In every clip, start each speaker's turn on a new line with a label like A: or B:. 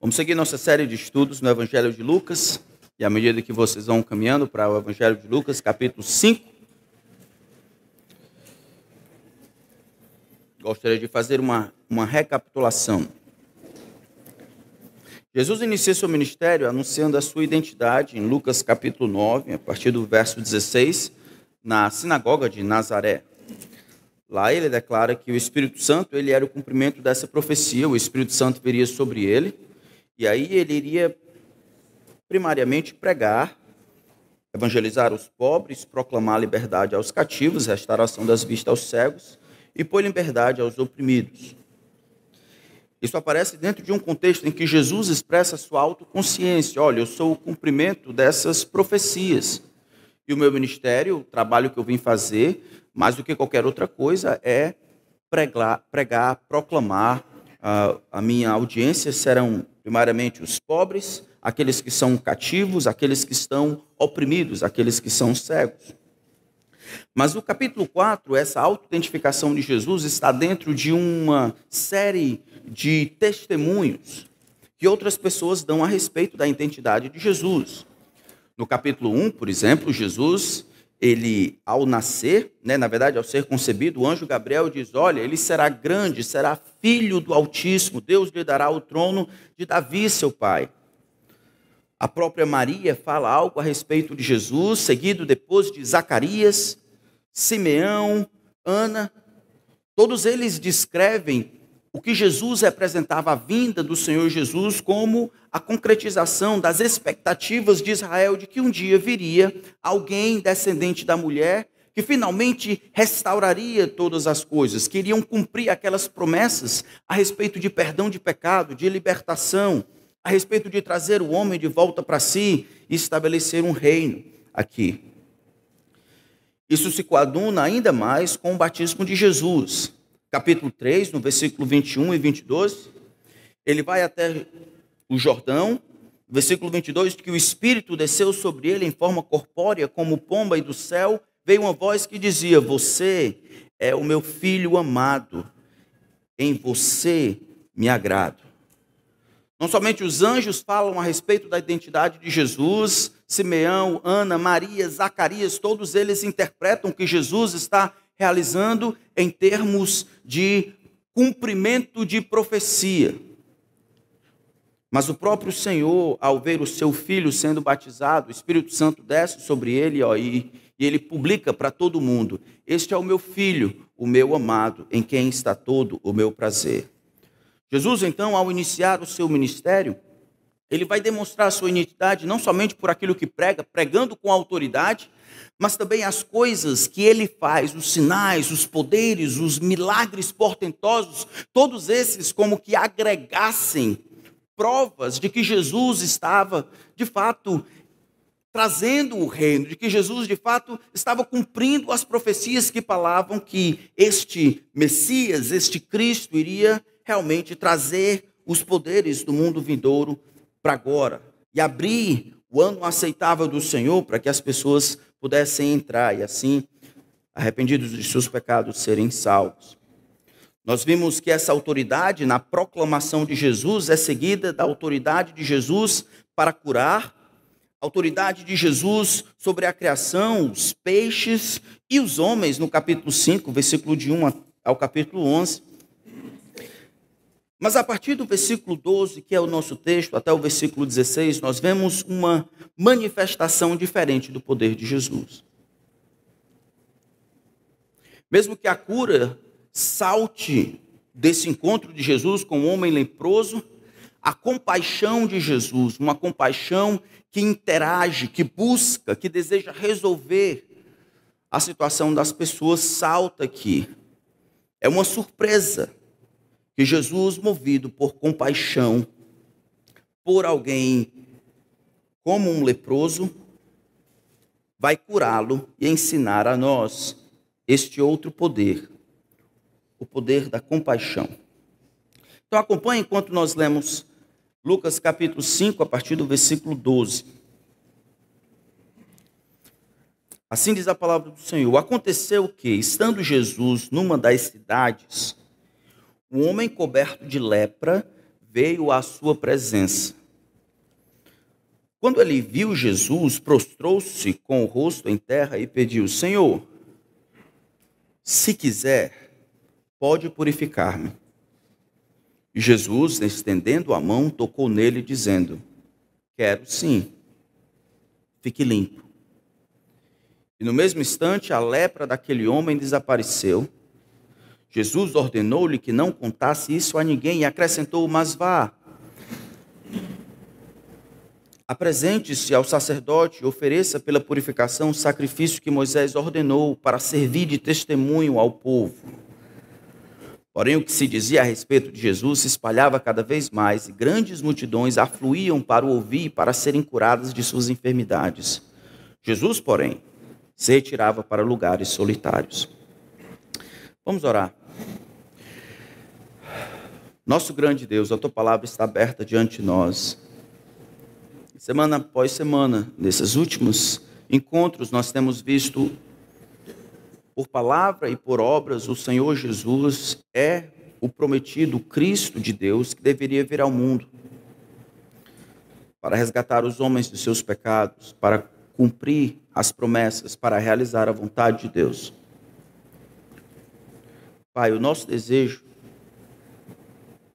A: Vamos seguir nossa série de estudos no Evangelho de Lucas, e à medida que vocês vão caminhando para o Evangelho de Lucas, capítulo 5, gostaria de fazer uma recapitulação. Jesus inicia seu ministério anunciando a sua identidade em Lucas capítulo 9, a partir do verso 16, na sinagoga de Nazaré. Lá ele declara que o Espírito Santo ele era o cumprimento dessa profecia, o Espírito Santo viria sobre ele, e aí ele iria primariamente pregar, evangelizar os pobres, proclamar liberdade aos cativos, restauração das vistas aos cegos e pôr liberdade aos oprimidos. Isso aparece dentro de um contexto em que Jesus expressa sua autoconsciência. Olha, eu sou o cumprimento dessas profecias. E o meu ministério, o trabalho que eu vim fazer, mais do que qualquer outra coisa, é pregar, proclamar. A minha audiência serão primariamente os pobres, aqueles que são cativos, aqueles que estão oprimidos, aqueles que são cegos. Mas no capítulo 4, essa autoidentificação de Jesus está dentro de uma série de testemunhos que outras pessoas dão a respeito da identidade de Jesus. No capítulo 1, por exemplo, Jesus, ele ao nascer, na verdade ao ser concebido, o anjo Gabriel diz, olha, ele será grande, será filho do Altíssimo, Deus lhe dará o trono de Davi, seu pai. A própria Maria fala algo a respeito de Jesus, seguido depois de Zacarias, Simeão, Ana. Todos eles descrevem o que Jesus representava, a vinda do Senhor Jesus, como a concretização das expectativas de Israel de que um dia viria alguém descendente da mulher que finalmente restauraria todas as coisas, que iriam cumprir aquelas promessas a respeito de perdão de pecado, de libertação, a respeito de trazer o homem de volta para si e estabelecer um reino aqui. Isso se coaduna ainda mais com o batismo de Jesus. Capítulo 3, no versículo 21 e 22, ele vai até o Jordão, versículo 22, que o Espírito desceu sobre ele em forma corpórea, como pomba, e do céu veio uma voz que dizia, você é o meu filho amado, em você me agrado. Não somente os anjos falam a respeito da identidade de Jesus, Simeão, Ana, Maria, Zacarias, todos eles interpretam que Jesus está realizando em termos de cumprimento de profecia. Mas o próprio Senhor, ao ver o seu filho sendo batizado, o Espírito Santo desce sobre ele e ele publica para todo mundo, este é o meu filho, o meu amado, em quem está todo o meu prazer. Jesus, então, ao iniciar o seu ministério, ele vai demonstrar a sua identidade não somente por aquilo que prega, pregando com autoridade, mas também as coisas que ele faz, os sinais, os poderes, os milagres portentosos, todos esses como que agregassem provas de que Jesus estava, de fato, trazendo o reino, de que Jesus, de fato, estava cumprindo as profecias que falavam que este Messias, este Cristo, iria realmente trazer os poderes do mundo vindouro para agora e abrir o ano aceitável do Senhor para que as pessoas pudessem entrar e assim, arrependidos de seus pecados, serem salvos. Nós vimos que essa autoridade na proclamação de Jesus é seguida da autoridade de Jesus para curar, autoridade de Jesus sobre a criação, os peixes e os homens, no capítulo 5, versículo de 1 ao capítulo 11. Mas a partir do versículo 12, que é o nosso texto, até o versículo 16, nós vemos uma manifestação diferente do poder de Jesus. Mesmo que a cura salte desse encontro de Jesus com o homem leproso, a compaixão de Jesus, uma compaixão que interage, que busca, que deseja resolver a situação das pessoas, salta aqui. É uma surpresa que Jesus, movido por compaixão por alguém como um leproso, vai curá-lo e ensinar a nós este outro poder, o poder da compaixão. Então acompanhe enquanto nós lemos Lucas capítulo 5, a partir do versículo 12. Assim diz a palavra do Senhor. Aconteceu que, estando Jesus numa das cidades, um homem coberto de lepra veio à sua presença. Quando ele viu Jesus, prostrou-se com o rosto em terra e pediu: Senhor, se quiser, pode purificar-me. E Jesus, estendendo a mão, tocou nele, dizendo: quero sim, fique limpo. E no mesmo instante, a lepra daquele homem desapareceu. Jesus ordenou-lhe que não contasse isso a ninguém e acrescentou: mas vá, apresente-se ao sacerdote e ofereça pela purificação o sacrifício que Moisés ordenou para servir de testemunho ao povo. Porém, o que se dizia a respeito de Jesus se espalhava cada vez mais e grandes multidões afluíam para o ouvir e para serem curadas de suas enfermidades. Jesus, porém, se retirava para lugares solitários. Vamos orar. Nosso grande Deus, a Tua palavra está aberta diante de nós. Semana após semana, nesses últimos encontros, nós temos visto, por palavra e por obras, o Senhor Jesus é o prometido Cristo de Deus que deveria vir ao mundo para resgatar os homens dos seus pecados, para cumprir as promessas, para realizar a vontade de Deus. Pai, o nosso desejo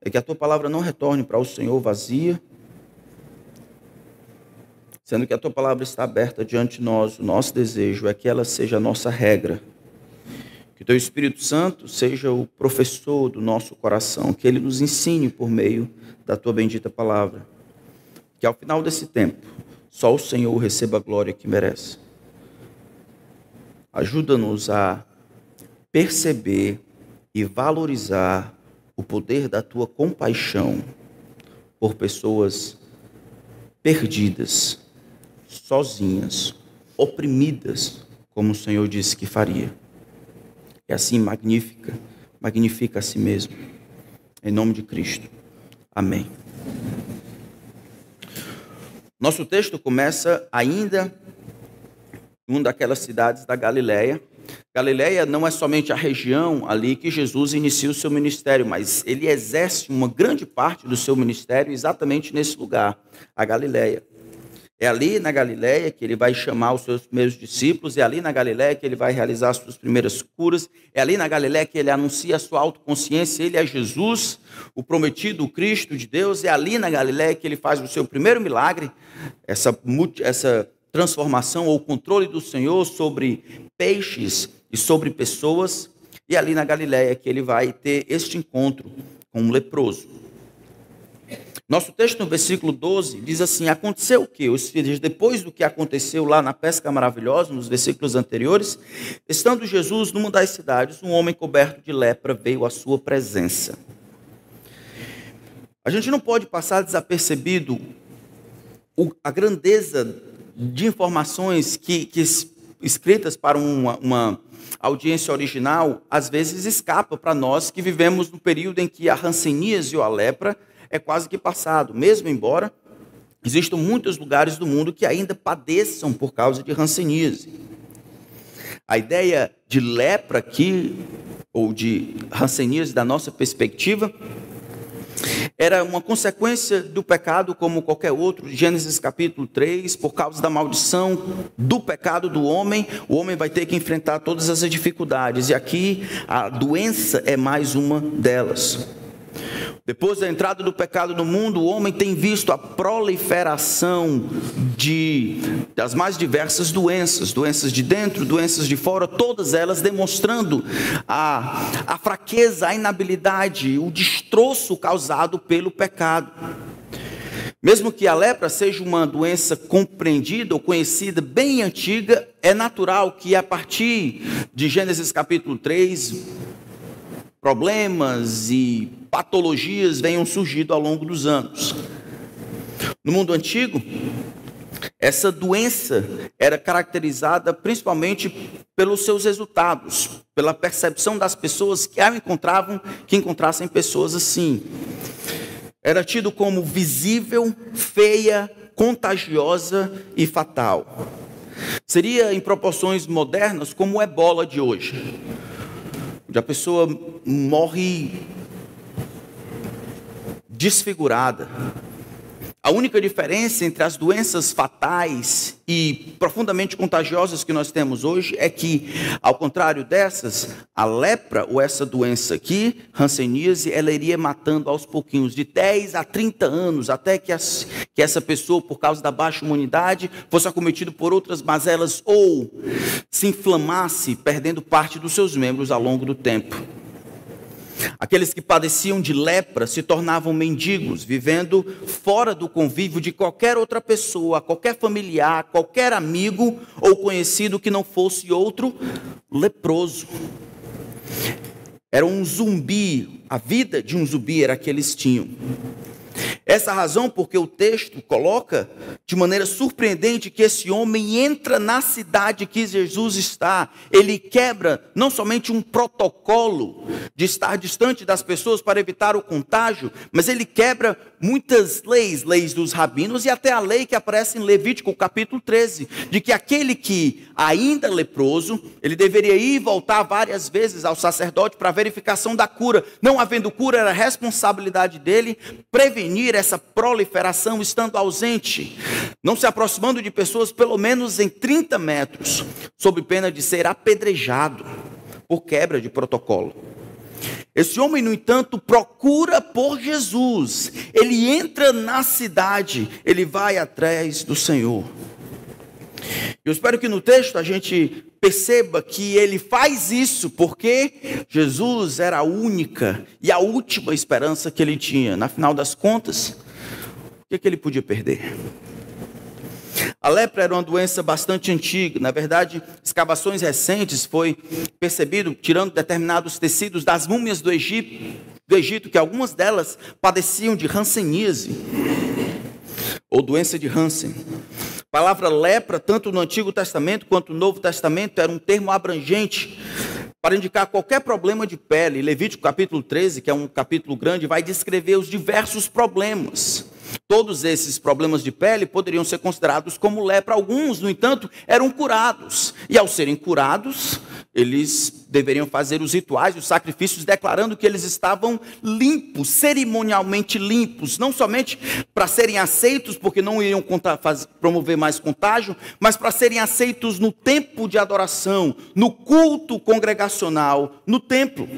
A: é que a Tua palavra não retorne para o Senhor vazia, sendo que a Tua palavra está aberta diante de nós. O nosso desejo é que ela seja a nossa regra, que o Teu Espírito Santo seja o professor do nosso coração, que Ele nos ensine por meio da Tua bendita palavra, que ao final desse tempo, só o Senhor receba a glória que merece. Ajuda-nos a perceber e valorizar o poder da Tua compaixão por pessoas perdidas, sozinhas, oprimidas, como o Senhor disse que faria. E assim magnifica a si mesmo. Em nome de Cristo. Amém. Nosso texto começa ainda em uma daquelas cidades da Galileia. Galileia não é somente a região ali que Jesus inicia o seu ministério, mas ele exerce uma grande parte do seu ministério exatamente nesse lugar, a Galileia. É ali na Galileia que ele vai chamar os seus primeiros discípulos, é ali na Galileia que ele vai realizar as suas primeiras curas, é ali na Galileia que ele anuncia a sua autoconsciência, ele é Jesus, o prometido, o Cristo de Deus, é ali na Galileia que ele faz o seu primeiro milagre, essa transformação ou controle do Senhor sobre peixes e sobre pessoas, e é ali na Galileia que ele vai ter este encontro com um leproso. Nosso texto no versículo 12 diz assim: aconteceu o quê? Depois do que aconteceu lá na pesca maravilhosa, nos versículos anteriores, estando Jesus numa das cidades, um homem coberto de lepra veio à sua presença. A gente não pode passar desapercebido a grandeza de informações que escritas para uma audiência original, às vezes escapa para nós que vivemos no período em que a hanseníase ou a lepra é quase que passado, mesmo embora existam muitos lugares do mundo que ainda padeçam por causa de hanseníase. A ideia de lepra aqui, ou de hanseníase da nossa perspectiva, era uma consequência do pecado como qualquer outro. Gênesis capítulo 3, por causa da maldição do pecado do homem, o homem vai ter que enfrentar todas as dificuldades, e aqui a doença é mais uma delas. Depois da entrada do pecado no mundo, o homem tem visto a proliferação das mais diversas doenças, doenças de dentro, doenças de fora, todas elas demonstrando a fraqueza, a inabilidade, o destroço causado pelo pecado. Mesmo que a lepra seja uma doença compreendida ou conhecida bem antiga, é natural que a partir de Gênesis capítulo 3, problemas e patologias venham surgindo ao longo dos anos. No mundo antigo, essa doença era caracterizada principalmente pelos seus resultados, pela percepção das pessoas que encontrassem pessoas assim. Era tido como visível, feia, contagiosa e fatal. Seria em proporções modernas como o ebola de hoje, onde a pessoa morre desfigurada. A única diferença entre as doenças fatais e profundamente contagiosas que nós temos hoje é que, ao contrário dessas, a lepra, ou essa doença aqui, hanseníase, ela iria matando aos pouquinhos, de 10 a 30 anos, até que essa pessoa, por causa da baixa imunidade, fosse acometida por outras mazelas ou se inflamasse, perdendo parte dos seus membros ao longo do tempo. Aqueles que padeciam de lepra se tornavam mendigos, vivendo fora do convívio de qualquer outra pessoa, qualquer familiar, qualquer amigo ou conhecido que não fosse outro leproso. Era um zumbi, a vida de um zumbi era a que eles tinham. Essa razão porque o texto coloca de maneira surpreendente que esse homem entra na cidade que Jesus está. Ele quebra não somente um protocolo de estar distante das pessoas para evitar o contágio, mas ele quebra muitas leis dos rabinos e até a lei que aparece em Levítico capítulo 13, de que aquele que ainda leproso, ele deveria ir e voltar várias vezes ao sacerdote para verificação da cura. Não havendo cura, era responsabilidade dele prevenir essa proliferação estando ausente, não se aproximando de pessoas pelo menos em 30 metros, sob pena de ser apedrejado por quebra de protocolo. Esse homem, no entanto, procura por Jesus. Ele entra na cidade, ele vai atrás do Senhor. Eu espero que no texto a gente perceba que ele faz isso porque Jesus era a única e a última esperança que ele tinha. Na final das contas, o que ele podia perder? A lepra era uma doença bastante antiga. Na verdade, escavações recentes foi percebido, tirando determinados tecidos das múmias do Egito, que algumas delas padeciam de hanseníase, ou doença de Hansen. A palavra lepra, tanto no Antigo Testamento quanto no Novo Testamento, era um termo abrangente para indicar qualquer problema de pele. Levítico capítulo 13, que é um capítulo grande, vai descrever os diversos problemas. Todos esses problemas de pele poderiam ser considerados como lepra. Alguns, no entanto, eram curados. E ao serem curados, eles deveriam fazer os rituais, os sacrifícios, declarando que eles estavam limpos, cerimonialmente limpos. Não somente para serem aceitos, porque não iriam promover mais contágio, mas para serem aceitos no tempo de adoração, no culto congregacional, no templo.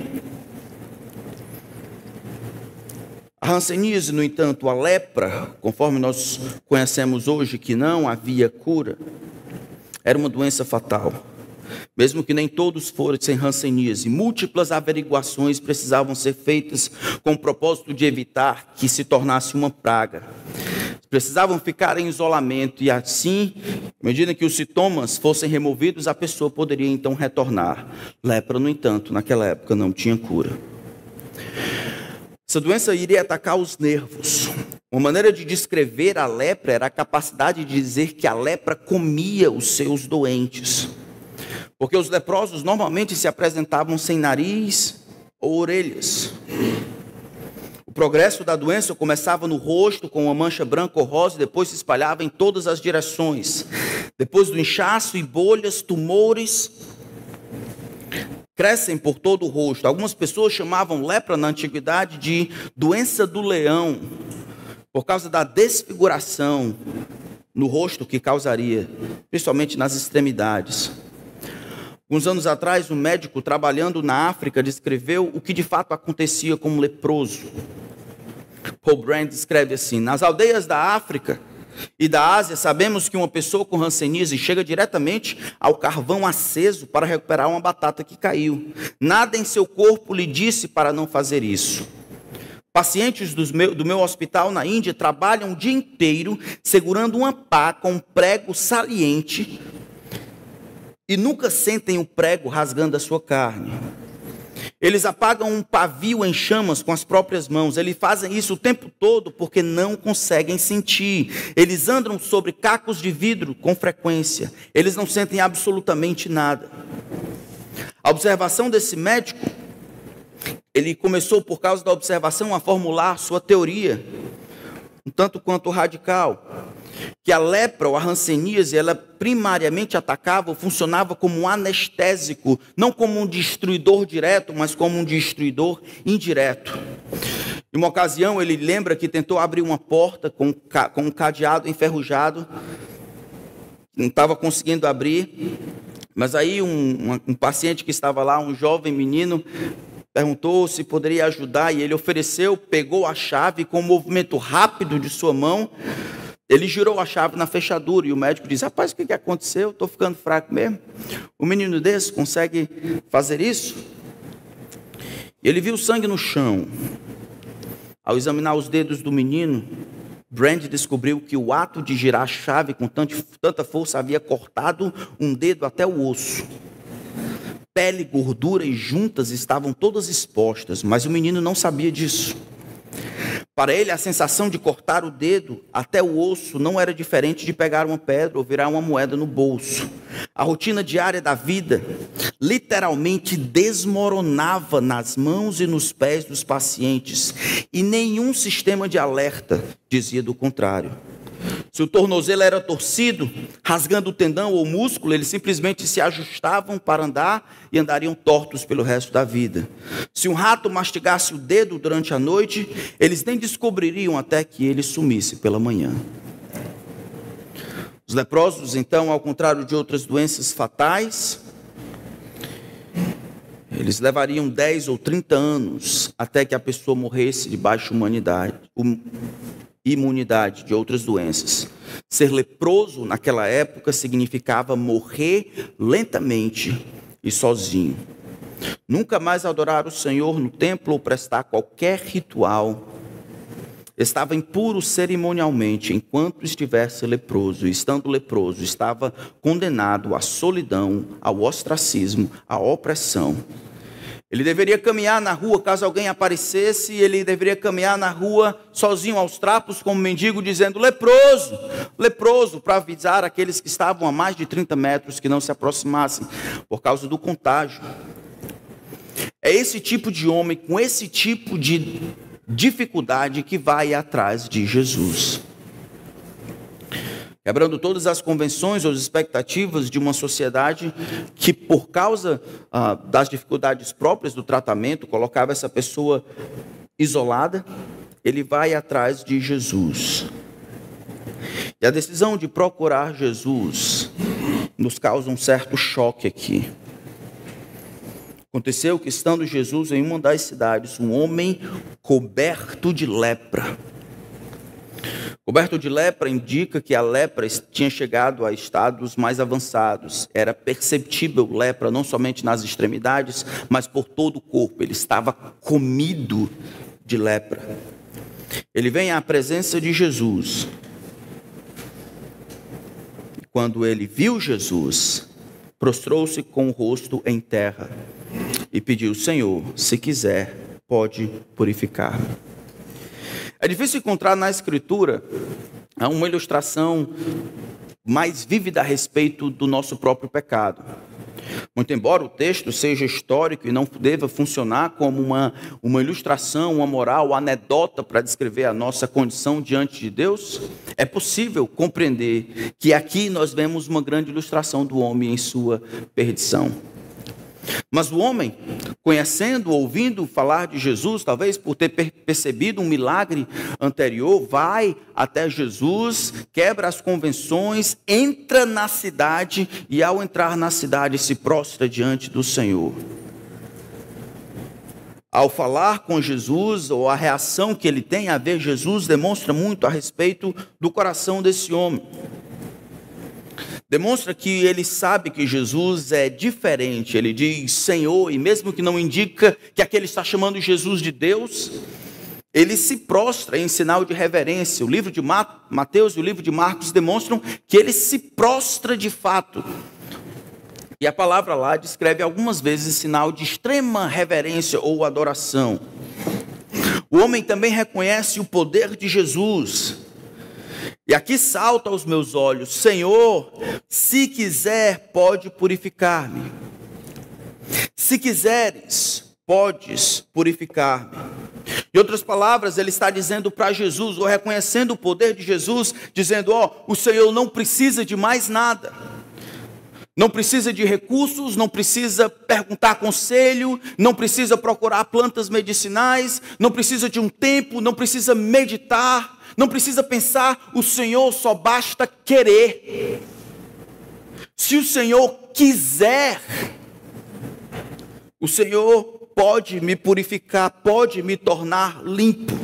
A: A hanseníase, no entanto, a lepra, conforme nós conhecemos hoje que não havia cura, era uma doença fatal. Mesmo que nem todos fossem hanseníase, múltiplas averiguações precisavam ser feitas com o propósito de evitar que se tornasse uma praga. Precisavam ficar em isolamento e assim, à medida que os sintomas fossem removidos, a pessoa poderia então retornar. Lepra, no entanto, naquela época não tinha cura. Essa doença iria atacar os nervos. Uma maneira de descrever a lepra era a capacidade de dizer que a lepra comia os seus doentes. Porque os leprosos normalmente se apresentavam sem nariz ou orelhas. O progresso da doença começava no rosto com uma mancha branca ou rosa e depois se espalhava em todas as direções. Depois do inchaço e bolhas, tumores crescem por todo o rosto. Algumas pessoas chamavam lepra na antiguidade de doença do leão, por causa da desfiguração no rosto que causaria, principalmente nas extremidades. Alguns anos atrás, um médico trabalhando na África descreveu o que de fato acontecia com um leproso. Paul Brand descreve assim: nas aldeias da África e da Ásia, sabemos que uma pessoa com hanseníase chega diretamente ao carvão aceso para recuperar uma batata que caiu. Nada em seu corpo lhe disse para não fazer isso. Pacientes do meu hospital na Índia trabalham o dia inteiro segurando uma pá com um prego saliente e nunca sentem o prego rasgando a sua carne. Eles apagam um pavio em chamas com as próprias mãos. Eles fazem isso o tempo todo porque não conseguem sentir. Eles andam sobre cacos de vidro com frequência. Eles não sentem absolutamente nada. A observação desse médico, ele começou por causa da observação a formular sua teoria, um tanto quanto radical, que a lepra ou a hanseníase, ela primariamente atacava ou funcionava como um anestésico, não como um destruidor direto, mas como um destruidor indireto. Em uma ocasião, ele lembra que tentou abrir uma porta com um cadeado enferrujado, não estava conseguindo abrir, mas aí um paciente que estava lá, um jovem menino, perguntou se poderia ajudar, e ele ofereceu, pegou a chave, com um movimento rápido de sua mão, ele girou a chave na fechadura, e o médico disse: rapaz, o que aconteceu? Estou ficando fraco mesmo. Um menino desse consegue fazer isso? Ele viu sangue no chão. Ao examinar os dedos do menino, Brand descobriu que o ato de girar a chave com tanta força havia cortado um dedo até o osso. Pele, gordura e juntas estavam todas expostas, mas o menino não sabia disso. Para ele, a sensação de cortar o dedo até o osso não era diferente de pegar uma pedra ou virar uma moeda no bolso. A rotina diária da vida literalmente desmoronava nas mãos e nos pés dos pacientes, e nenhum sistema de alerta dizia do contrário. Se o tornozelo era torcido, rasgando o tendão ou músculo, eles simplesmente se ajustavam para andar e andariam tortos pelo resto da vida. Se um rato mastigasse o dedo durante a noite, eles nem descobririam até que ele sumisse pela manhã. Os leprosos, então, ao contrário de outras doenças fatais, eles levariam 10 ou 30 anos até que a pessoa morresse de baixa imunidade de outras doenças. Ser leproso naquela época significava morrer lentamente e sozinho. Nunca mais adorar o Senhor no templo ou prestar qualquer ritual. Estava impuro cerimonialmente enquanto estivesse leproso. E estando leproso, estava condenado à solidão, ao ostracismo, à opressão. Ele deveria caminhar na rua, caso alguém aparecesse, ele deveria caminhar na rua sozinho aos trapos, como mendigo, dizendo: leproso, leproso, para avisar aqueles que estavam a mais de 30 metros que não se aproximassem, por causa do contágio. É esse tipo de homem, com esse tipo de dificuldade, que vai atrás de Jesus. Quebrando todas as convenções ou expectativas de uma sociedade que, por causa das dificuldades próprias do tratamento, colocava essa pessoa isolada, ele vai atrás de Jesus. E a decisão de procurar Jesus nos causa um certo choque aqui. Aconteceu que, estando Jesus em uma das cidades, um homem coberto de lepra. Coberto de lepra indica que a lepra tinha chegado a estados mais avançados. Era perceptível lepra não somente nas extremidades, mas por todo o corpo. Ele estava comido de lepra. Ele vem à presença de Jesus. E quando ele viu Jesus, prostrou-se com o rosto em terra e pediu: Senhor, se quiser, pode purificar-me. É difícil encontrar na Escritura uma ilustração mais vívida a respeito do nosso próprio pecado. Muito embora o texto seja histórico e não deva funcionar como uma ilustração, uma moral, uma anedota para descrever a nossa condição diante de Deus, é possível compreender que aqui nós vemos uma grande ilustração do homem em sua perdição. Mas o homem, conhecendo, ouvindo falar de Jesus, talvez por ter percebido um milagre anterior, vai até Jesus, quebra as convenções, entra na cidade e, ao entrar na cidade, se prostra diante do Senhor. Ao falar com Jesus, ou a reação que ele tem a ver Jesus, demonstra muito a respeito do coração desse homem. Demonstra que ele sabe que Jesus é diferente. Ele diz Senhor, e mesmo que não indica que aquele está chamando Jesus de Deus, ele se prostra em sinal de reverência. O livro de Mateus e o livro de Marcos demonstram que ele se prostra de fato. E a palavra lá descreve algumas vezes sinal de extrema reverência ou adoração. O homem também reconhece o poder de Jesus. E aqui salta aos meus olhos: Senhor, se quiser, pode purificar-me. Se quiseres, podes purificar-me. Em outras palavras, ele está dizendo para Jesus, ou reconhecendo o poder de Jesus, dizendo: o Senhor não precisa de mais nada. Não precisa de recursos, não precisa perguntar conselho, não precisa procurar plantas medicinais, não precisa de um tempo, não precisa meditar, não precisa pensar. O Senhor só basta querer. Se o Senhor quiser, o Senhor pode me purificar, pode me tornar limpo.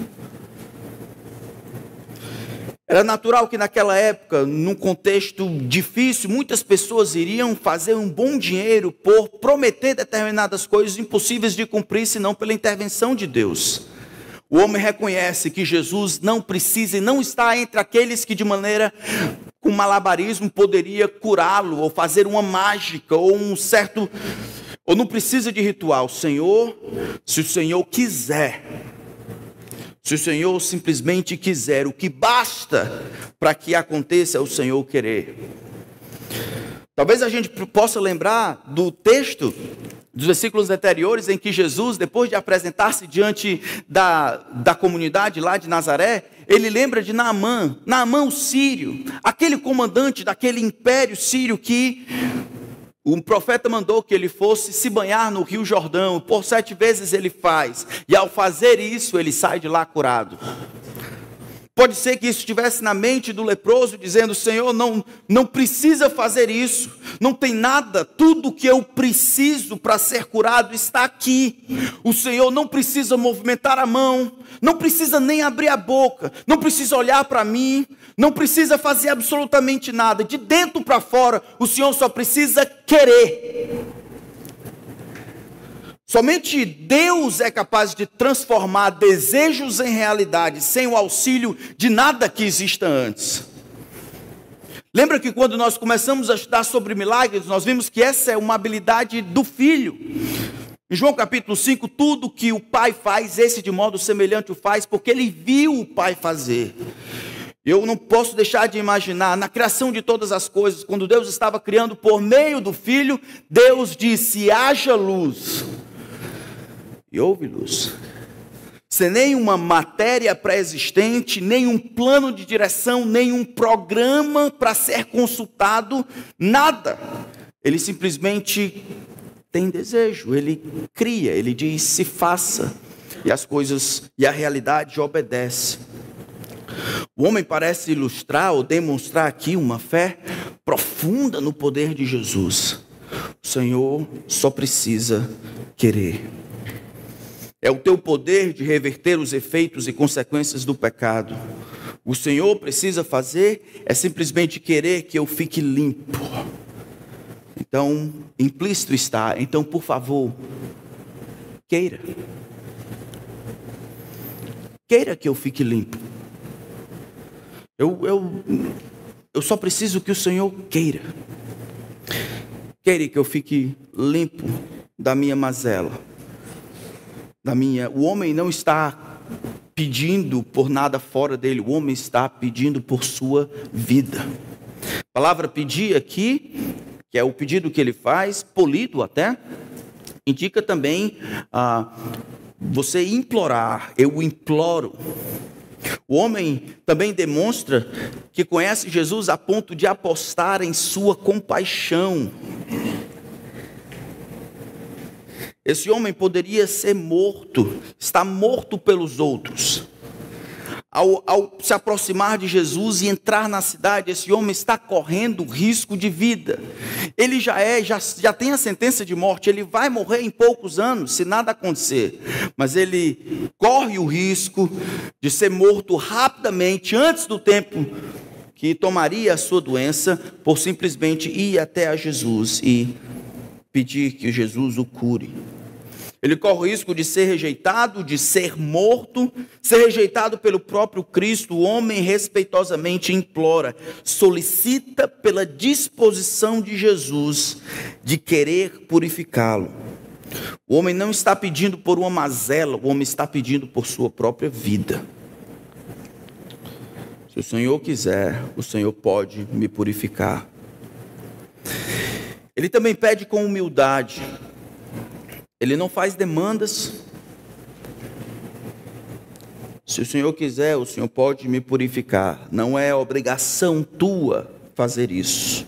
A: Era natural que naquela época, num contexto difícil, muitas pessoas iriam fazer um bom dinheiro por prometer determinadas coisas impossíveis de cumprir, senão pela intervenção de Deus. O homem reconhece que Jesus não precisa e não está entre aqueles que de maneira com malabarismo poderia curá-lo, ou fazer uma mágica, ou ou não precisa de ritual. Senhor, se o Senhor quiser, se o Senhor simplesmente quiser, o que basta para que aconteça é o Senhor querer. Talvez a gente possa lembrar do texto, dos versículos anteriores, em que Jesus, depois de apresentar-se diante da comunidade lá de Nazaré, ele lembra de Naamã o sírio, aquele comandante daquele império sírio que o profeta mandou que ele fosse se banhar no Rio Jordão. Por 7 vezes ele faz. E ao fazer isso, ele sai de lá curado. Pode ser que isso estivesse na mente do leproso, dizendo: Senhor, não precisa fazer isso. Não tem nada. Tudo que eu preciso para ser curado está aqui. O Senhor não precisa movimentar a mão. Não precisa nem abrir a boca. Não precisa olhar para mim. Não precisa fazer absolutamente nada. De dentro para fora, o Senhor só precisa querer. Somente Deus é capaz de transformar desejos em realidade, sem o auxílio de nada que exista antes. Lembra que quando nós começamos a estudar sobre milagres, nós vimos que essa é uma habilidade do Filho. Em João capítulo 5, tudo que o Pai faz, esse de modo semelhante o faz, porque ele viu o Pai fazer. Eu não posso deixar de imaginar, na criação de todas as coisas, quando Deus estava criando por meio do Filho, Deus disse: haja luz. E houve luz. Sem nenhuma matéria pré-existente, nenhum plano de direção, nenhum programa para ser consultado, nada. Ele simplesmente tem desejo, ele cria, ele diz: se faça. E as coisas, e a realidade obedece. O homem parece ilustrar ou demonstrar aqui uma fé profunda no poder de Jesus. O Senhor só precisa querer. É o teu poder de reverter os efeitos e consequências do pecado. O Senhor precisa fazer é simplesmente querer que eu fique limpo. Então, implícito está. Então, por favor, queira. Queira que eu fique limpo. Eu só preciso que o Senhor queira. Queira que eu fique limpo da minha mazela. O homem não está pedindo por nada fora dele. O homem está pedindo por sua vida. A palavra pedir aqui, que é o pedido que ele faz, polido até, indica também você implorar. Eu imploro. O homem também demonstra que conhece Jesus a ponto de apostar em sua compaixão. Esse homem poderia ser morto, está morto pelos outros. Ao se aproximar de Jesus e entrar na cidade, esse homem está correndo risco de vida. Ele já tem a sentença de morte, ele vai morrer em poucos anos, se nada acontecer. Mas ele corre o risco de ser morto rapidamente, antes do tempo que tomaria a sua doença, por simplesmente ir até a Jesus e pedir que Jesus o cure. Ele corre o risco de ser rejeitado, de ser morto, ser rejeitado pelo próprio Cristo. O homem respeitosamente implora, solicita pela disposição de Jesus de querer purificá-lo. O homem não está pedindo por uma mazela, o homem está pedindo por sua própria vida. Se o Senhor quiser, o Senhor pode me purificar. Ele também pede com humildade. Ele não faz demandas. Se o Senhor quiser, o Senhor pode me purificar. Não é obrigação tua fazer isso.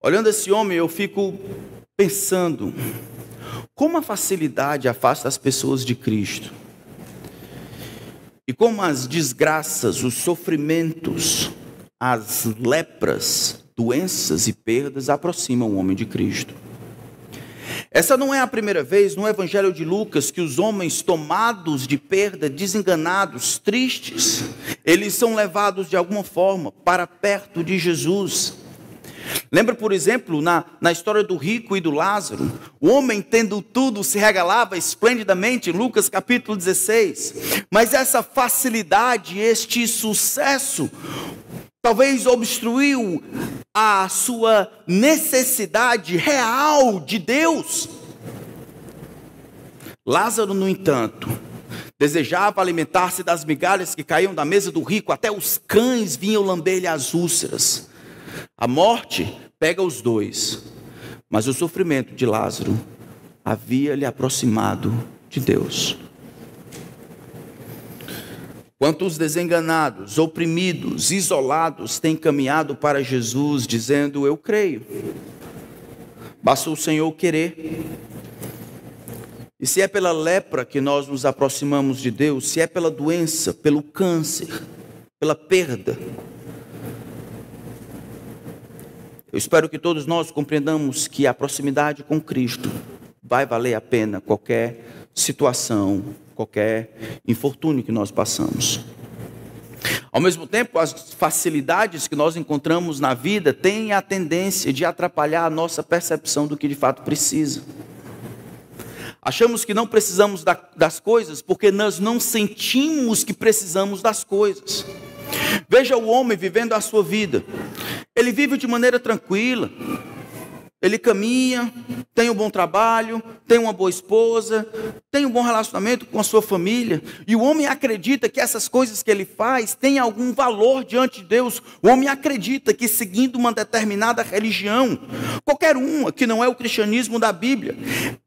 A: Olhando esse homem, eu fico pensando, como a facilidade afasta as pessoas de Cristo. E como as desgraças, os sofrimentos, as lepras, doenças e perdas aproximam o homem de Cristo. Essa não é a primeira vez no Evangelho de Lucas que os homens tomados de perda, desenganados, tristes, eles são levados de alguma forma para perto de Jesus. Lembra, por exemplo, na história do rico e do Lázaro? O homem, tendo tudo, se regalava esplendidamente, em Lucas capítulo 16. Mas essa facilidade, este sucesso, talvez obstruiu a sua necessidade real de Deus. Lázaro, no entanto, desejava alimentar-se das migalhas que caíam da mesa do rico, até os cães vinham lamber-lhe as úlceras. A morte pega os dois, mas o sofrimento de Lázaro havia lhe aproximado de Deus. Quantos desenganados, oprimidos, isolados têm caminhado para Jesus dizendo: eu creio, basta o Senhor querer. E se é pela lepra que nós nos aproximamos de Deus, se é pela doença, pelo câncer, pela perda, eu espero que todos nós compreendamos que a proximidade com Cristo vai valer a pena qualquer situação, qualquer infortúnio que nós passamos. Ao mesmo tempo, as facilidades que nós encontramos na vida têm a tendência de atrapalhar a nossa percepção do que de fato precisa. Achamos que não precisamos das coisas porque nós não sentimos que precisamos das coisas. Veja o homem vivendo a sua vida. Ele vive de maneira tranquila. Ele caminha, tem um bom trabalho, tem uma boa esposa, tem um bom relacionamento com a sua família. E o homem acredita que essas coisas que ele faz têm algum valor diante de Deus. O homem acredita que seguindo uma determinada religião, qualquer uma que não é o cristianismo da Bíblia,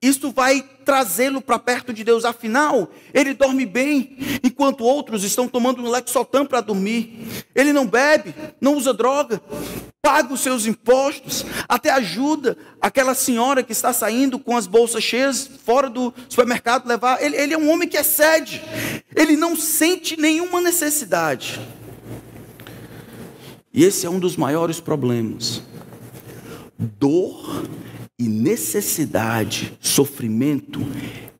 A: isso vai trazê-lo para perto de Deus. Afinal, ele dorme bem, enquanto outros estão tomando um Lexotan para dormir. Ele não bebe, não usa droga, paga os seus impostos, até ajuda aquela senhora que está saindo com as bolsas cheias fora do supermercado levar. Ele é um homem que excede, ele não sente nenhuma necessidade. E esse é um dos maiores problemas. Dor e necessidade, sofrimento,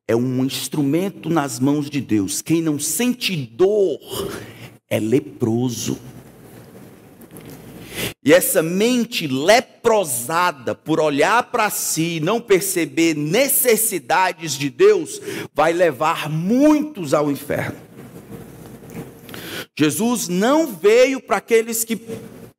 A: é um instrumento nas mãos de Deus. Quem não sente dor é leproso. E essa mente leprosada por olhar para si e não perceber necessidades de Deus, vai levar muitos ao inferno. Jesus não veio para aqueles que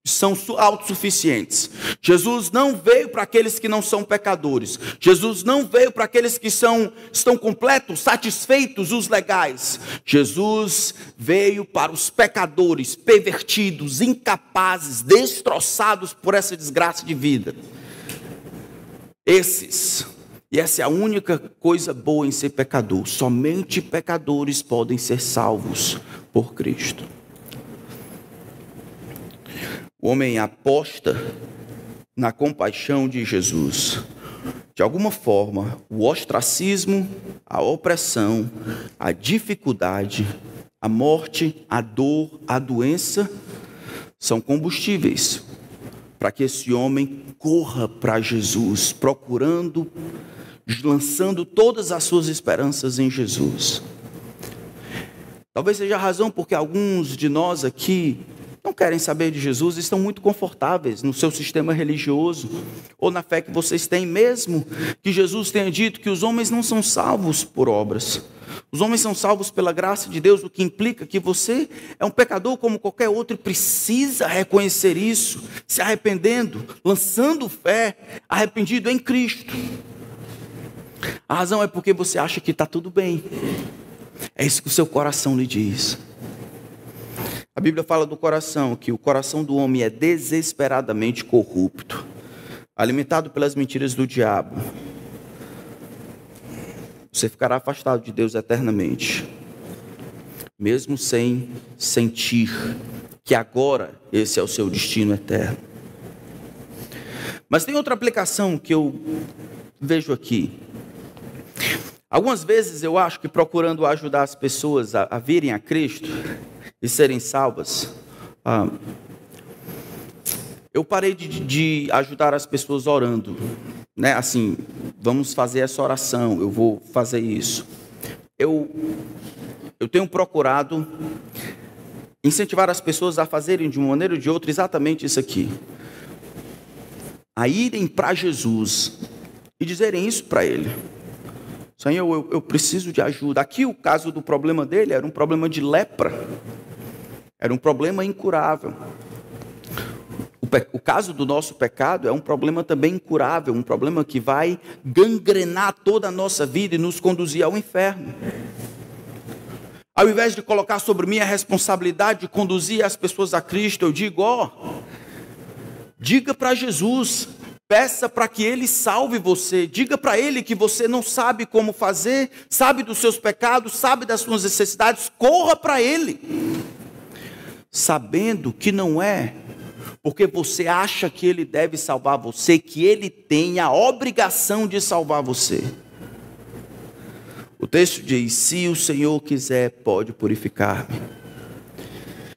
A: são autossuficientes. Jesus não veio para aqueles que não são pecadores. Jesus não veio para aqueles que estão completos, satisfeitos, os legais. Jesus veio para os pecadores, pervertidos, incapazes, destroçados por essa desgraça de vida. E essa é a única coisa boa em ser pecador. Somente pecadores podem ser salvos por Cristo. O homem aposta na compaixão de Jesus. De alguma forma, o ostracismo, a opressão, a dificuldade, a morte, a dor, a doença, são combustíveis para que esse homem corra para Jesus, procurando, lançando todas as suas esperanças em Jesus. Talvez seja a razão porque alguns de nós aqui não querem saber de Jesus, estão muito confortáveis no seu sistema religioso, ou na fé que vocês têm, mesmo que Jesus tenha dito que os homens não são salvos por obras. Os homens são salvos pela graça de Deus, o que implica que você é um pecador como qualquer outro e precisa reconhecer isso, se arrependendo, lançando fé, arrependido em Cristo. A razão é porque você acha que está tudo bem. É isso que o seu coração lhe diz. A Bíblia fala do coração, que o coração do homem é desesperadamente corrupto, alimentado pelas mentiras do diabo. Você ficará afastado de Deus eternamente, mesmo sem sentir que agora esse é o seu destino eterno. Mas tem outra aplicação que eu vejo aqui. Algumas vezes eu acho que procurando ajudar as pessoas a virem a Cristo e serem salvas, eu parei de ajudar as pessoas orando, né? Assim, vamos fazer essa oração, eu vou fazer isso. Eu tenho procurado incentivar as pessoas a fazerem de uma maneira ou de outra exatamente isso aqui. A irem para Jesus e dizerem isso para Ele. Senhor, eu preciso de ajuda. Aqui o caso do problema dele era um problema de lepra. Era um problema incurável. O caso do nosso pecado é um problema também incurável, um problema que vai gangrenar toda a nossa vida e nos conduzir ao inferno. Ao invés de colocar sobre mim a responsabilidade de conduzir as pessoas a Cristo, eu digo, diga para Jesus, peça para que Ele salve você, diga para Ele que você não sabe como fazer, sabe dos seus pecados, sabe das suas necessidades, corra para Ele, sabendo que não é porque você acha que Ele deve salvar você, que Ele tem a obrigação de salvar você. O texto diz, se o Senhor quiser, pode purificar-me.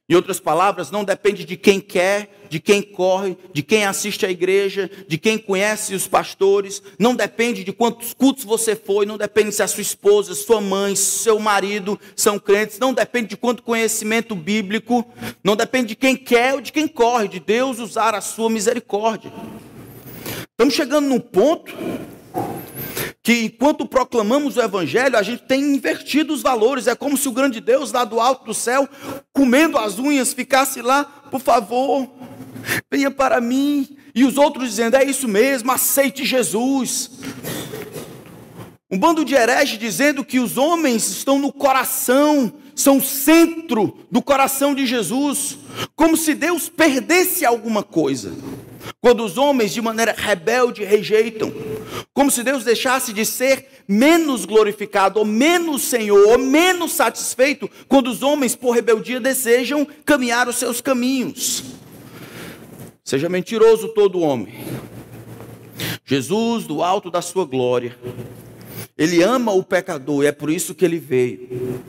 A: Em outras palavras, não depende de quem quer, de quem corre, de quem assiste à igreja, de quem conhece os pastores, não depende de quantos cultos você foi, não depende se a sua esposa, sua mãe, seu marido são crentes, não depende de quanto conhecimento bíblico, não depende de quem quer ou de quem corre, de Deus usar a sua misericórdia. Estamos chegando num ponto que enquanto proclamamos o Evangelho, a gente tem invertido os valores. É como se o grande Deus lá do alto do céu, comendo as unhas, ficasse lá, por favor, venha para mim. E os outros dizendo, é isso mesmo, aceite Jesus. Um bando de hereges dizendo que os homens estão no coração, são o centro do coração de Jesus. Como se Deus perdesse alguma coisa. Quando os homens de maneira rebelde rejeitam, como se Deus deixasse de ser menos glorificado, ou menos Senhor, ou menos satisfeito, quando os homens por rebeldia desejam caminhar os seus caminhos. Seja mentiroso todo homem. Jesus, do alto da sua glória, Ele ama o pecador, e é por isso que Ele veio.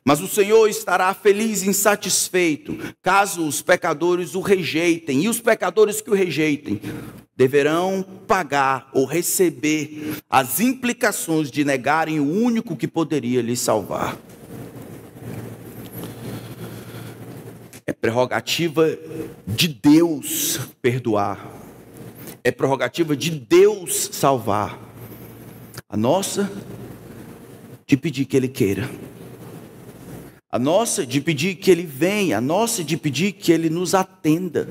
A: Mas o Senhor estará feliz e insatisfeito caso os pecadores o rejeitem. E os pecadores que o rejeitem deverão pagar ou receber as implicações de negarem o único que poderia lhes salvar. É prerrogativa de Deus perdoar. É prerrogativa de Deus salvar. A nossa, de pedir que Ele queira. A nossa de pedir que Ele venha, a nossa de pedir que Ele nos atenda.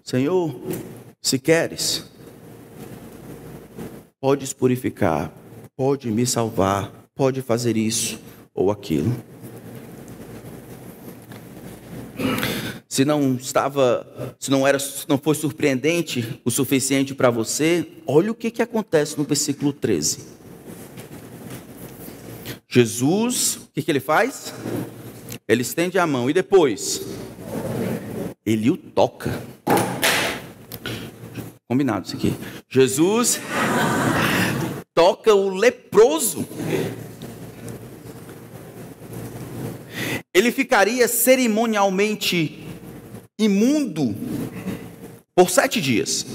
A: Senhor, se queres, podes purificar, pode me salvar, pode fazer isso ou aquilo. Se não foi surpreendente o suficiente para você, olha o que acontece no versículo 13. Jesus, o que Ele faz? Ele estende a mão e depois Ele o toca. Combinado isso aqui. Jesus toca o leproso. Ele ficaria cerimonialmente imundo por 7 dias.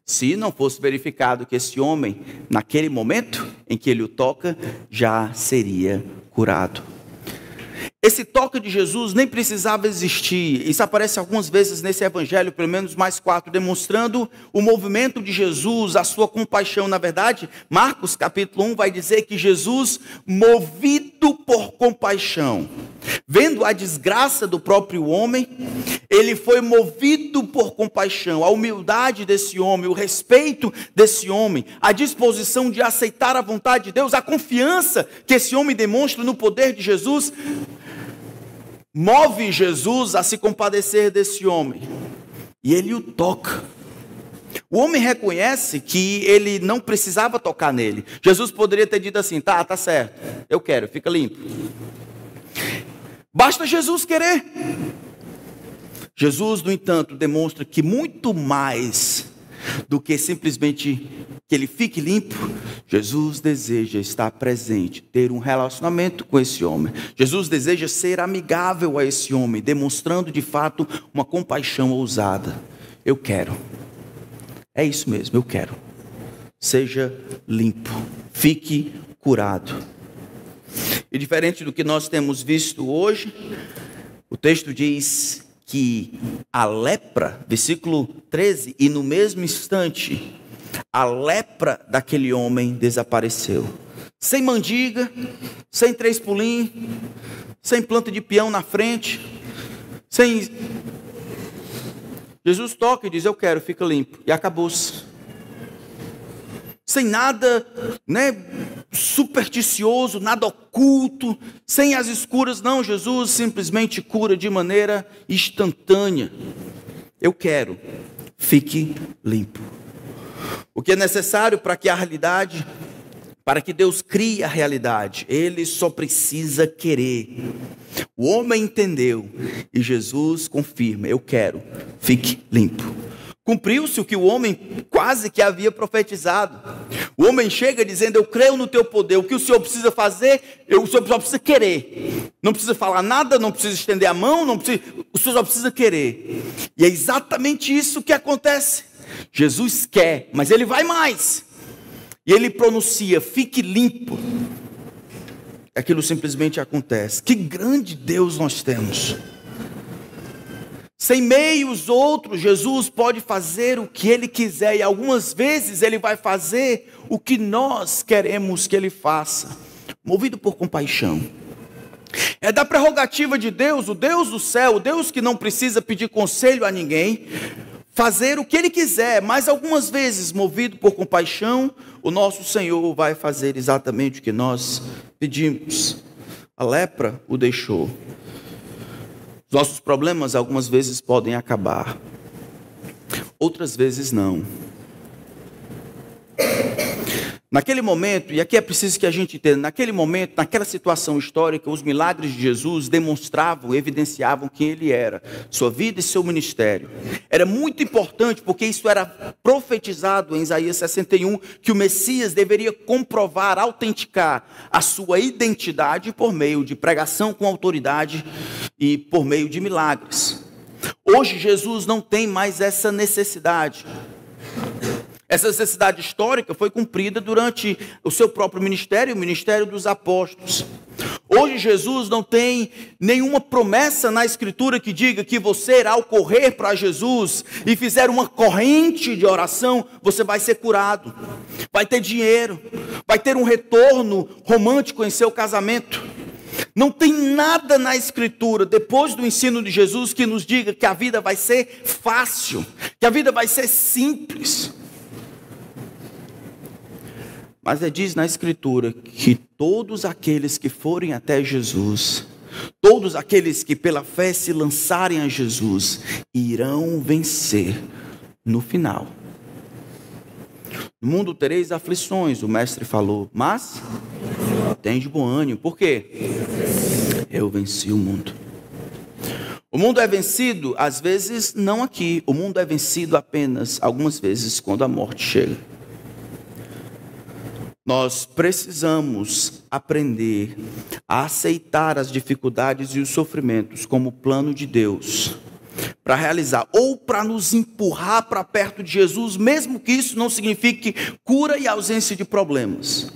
A: Se não fosse verificado que esse homem, naquele momento em que ele o toca, já seria curado. Esse toque de Jesus nem precisava existir. Isso aparece algumas vezes nesse evangelho, pelo menos mais 4, demonstrando o movimento de Jesus, a sua compaixão. Na verdade, Marcos capítulo 1 vai dizer que Jesus, movido por compaixão, vendo a desgraça do próprio homem, ele foi movido por compaixão. A humildade desse homem, o respeito desse homem, a disposição de aceitar a vontade de Deus, a confiança que esse homem demonstra no poder de Jesus, move Jesus a se compadecer desse homem. E ele o toca. O homem reconhece que ele não precisava tocar nele. Jesus poderia ter dito assim, tá certo, eu quero, fica limpo. Basta Jesus querer. Jesus, no entanto, demonstra que muito mais do que simplesmente que ele fique limpo, Jesus deseja estar presente, ter um relacionamento com esse homem. Jesus deseja ser amigável a esse homem, demonstrando de fato uma compaixão ousada. Eu quero. É isso mesmo, eu quero. Seja limpo, fique curado. E diferente do que nós temos visto hoje, o texto diz que a lepra, versículo 13, e no mesmo instante, a lepra daquele homem desapareceu. Sem mandiga, sem 3 pulinhos, sem planta de peão na frente, sem... Jesus toca e diz, eu quero, fica limpo. E acabou-se. Sem nada, supersticioso, nada oculto, sem as escuras. Não, Jesus simplesmente cura de maneira instantânea. Eu quero, fique limpo. O que é necessário para que a realidade, para que Deus crie a realidade, Ele só precisa querer. O homem entendeu e Jesus confirma, eu quero, fique limpo. Cumpriu-se o que o homem quase que havia profetizado. O homem chega dizendo, eu creio no teu poder. O que o Senhor precisa fazer, o Senhor só precisa querer. Não precisa falar nada, não precisa estender a mão, o Senhor só precisa querer. E é exatamente isso que acontece. Jesus quer, mas Ele vai mais. E Ele pronuncia, fique limpo. Aquilo simplesmente acontece. Que grande Deus nós temos. Sem meios outros, Jesus pode fazer o que Ele quiser. E algumas vezes Ele vai fazer o que nós queremos que Ele faça. Movido por compaixão. É da prerrogativa de Deus, o Deus do céu, o Deus que não precisa pedir conselho a ninguém, fazer o que Ele quiser. Mas algumas vezes, movido por compaixão, o nosso Senhor vai fazer exatamente o que nós pedimos. A lepra o deixou. Os nossos problemas algumas vezes podem acabar, outras vezes não. Naquele momento, e aqui é preciso que a gente entenda, naquele momento, naquela situação histórica, os milagres de Jesus demonstravam, evidenciavam quem Ele era, sua vida e seu ministério. Era muito importante, porque isso era profetizado em Isaías 61, que o Messias deveria comprovar, autenticar a sua identidade por meio de pregação com autoridade e por meio de milagres. Hoje Jesus não tem mais essa necessidade. Essa necessidade histórica foi cumprida durante o seu próprio ministério, o ministério dos apóstolos. Hoje Jesus não tem nenhuma promessa na Escritura que diga que você, ao correr para Jesus e fizer uma corrente de oração, você vai ser curado, vai ter dinheiro, vai ter um retorno romântico em seu casamento. Não tem nada na Escritura, depois do ensino de Jesus, que nos diga que a vida vai ser fácil, que a vida vai ser simples. Mas diz na Escritura que todos aqueles que forem até Jesus, todos aqueles que pela fé se lançarem a Jesus, irão vencer no final. No mundo tereis aflições, o mestre falou, mas tem de bom ânimo. Por quê? Eu venci o mundo. O mundo é vencido, às vezes, não aqui. O mundo é vencido apenas, algumas vezes, quando a morte chega. Nós precisamos aprender a aceitar as dificuldades e os sofrimentos como plano de Deus para realizar, ou para nos empurrar para perto de Jesus, mesmo que isso não signifique cura e ausência de problemas.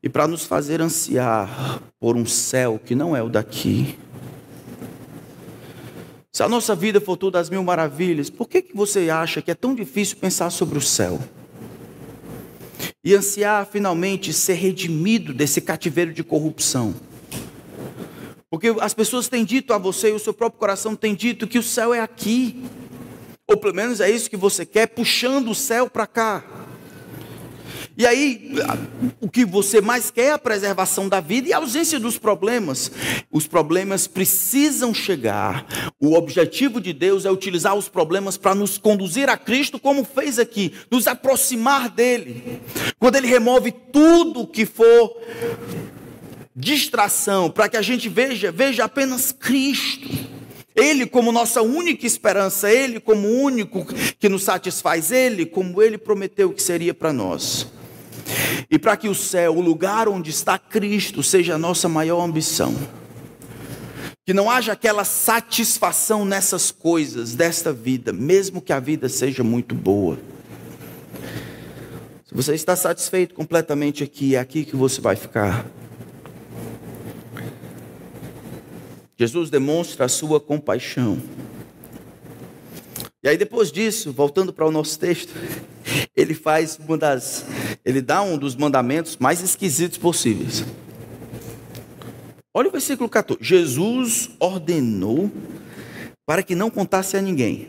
A: E para nos fazer ansiar por um céu que não é o daqui. Se a nossa vida for toda às mil maravilhas, por que você acha que é tão difícil pensar sobre o céu? E ansiar finalmente ser redimido desse cativeiro de corrupção. Porque as pessoas têm dito a você, e o seu próprio coração tem dito que o céu é aqui. Ou pelo menos é isso que você quer, puxando o céu para cá. E aí, o que você mais quer é a preservação da vida e a ausência dos problemas. Os problemas precisam chegar. O objetivo de Deus é utilizar os problemas para nos conduzir a Cristo, como fez aqui, nos aproximar dele. Quando ele remove tudo que for distração, para que a gente veja apenas Cristo. Ele como nossa única esperança, Ele como o único que nos satisfaz, Ele como Ele prometeu que seria para nós. E para que o céu, o lugar onde está Cristo, seja a nossa maior ambição. Que não haja aquela satisfação nessas coisas desta vida, mesmo que a vida seja muito boa. Se você está satisfeito completamente aqui, é aqui que você vai ficar. Jesus demonstra a sua compaixão. E aí depois disso, voltando para o nosso texto, ele dá um dos mandamentos mais esquisitos possíveis. Olha o versículo 14. Jesus ordenou para que não contasse a ninguém.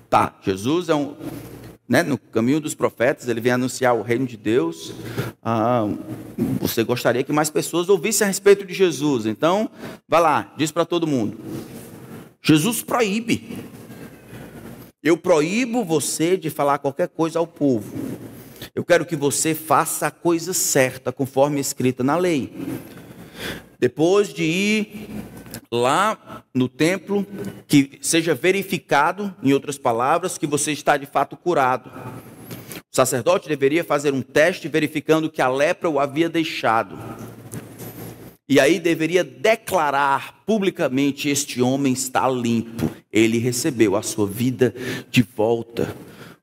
A: Tá, Jesus no caminho dos profetas, ele vem anunciar o reino de Deus. Você gostaria que mais pessoas ouvissem a respeito de Jesus. Então, vai lá, diz para todo mundo. Jesus proíbe. Eu proíbo você de falar qualquer coisa ao povo. Eu quero que você faça a coisa certa, conforme escrita na lei. Depois de ir lá no templo, que seja verificado, em outras palavras, que você está de fato curado. O sacerdote deveria fazer um teste verificando que a lepra o havia deixado. E aí deveria declarar publicamente: este homem está limpo, ele recebeu a sua vida de volta.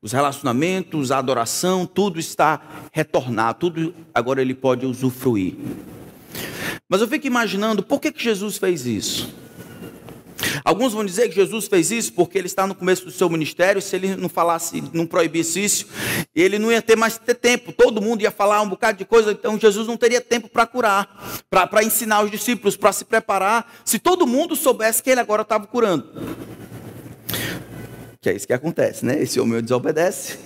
A: Os relacionamentos, a adoração, tudo está retornado, tudo agora ele pode usufruir. Mas eu fico imaginando, por que Jesus fez isso? Alguns vão dizer que Jesus fez isso porque ele está no começo do seu ministério. Se ele não falasse, não proibisse isso, ele não ia ter mais tempo. Todo mundo ia falar um bocado de coisa, então Jesus não teria tempo para curar, para ensinar os discípulos, para se preparar. Se todo mundo soubesse que ele agora estava curando. Que é isso que acontece, né? Esse homem desobedece